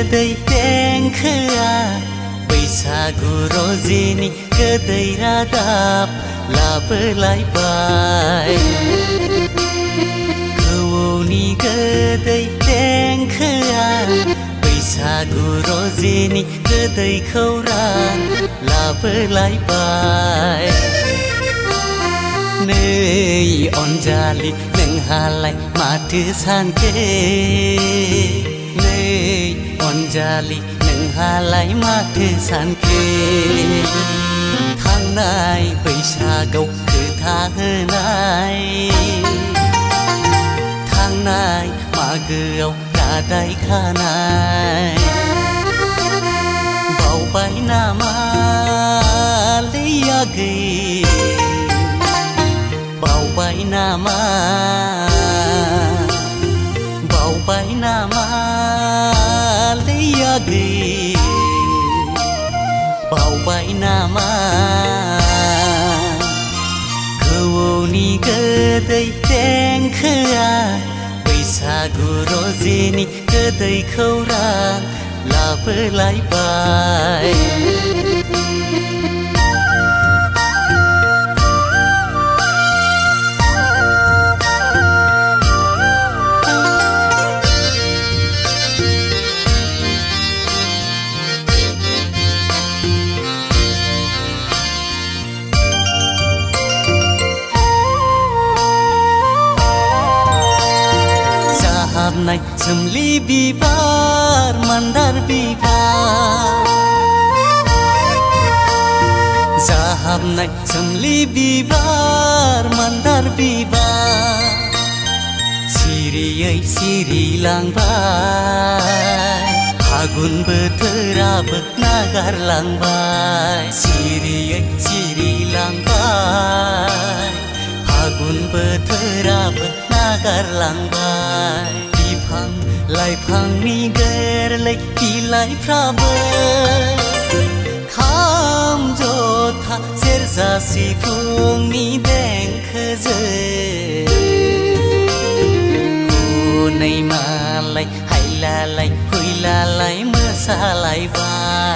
गोदै देंखोआ बैसागु रजेनि गोदै रादाब लाबोलायबाय खौवौनि गोदै देंखोआ बैसागु रजेनि गोदै खौरां लाबोलायबाय नै अनजालि नोंहालाय माथो सानखो नै अनजालि नोंहालाय माथो सानखो थांनाय बैसागआव खोथा होनाय थांनाय मागोआव रादाय खानाय बावबाय नामालै आगै बावबाय नामालै आगै बावबाय नामा खौवौनि गोदै देंखोआ बैसागु रजेनि गोदै खौरां लाबोलायबाय हाबनाय सोमलि बिबार मान्दार बिबार जाहाबनाय सोमलि बिबार मान्दार बिबार सिरियै सिरिलांबाय फागुन बोथोराबो नागारलांबाय सिरियै सिरिलांबाय फागुन बोथोराबो नागारलांबाय बिफां लाइफांनि गोरलै बिलाइफ्राबो खाम जथा सेरजा सिफुंनि देंखोजों हनै मालाय हायलालाय हुइलालाय मोसालायबाय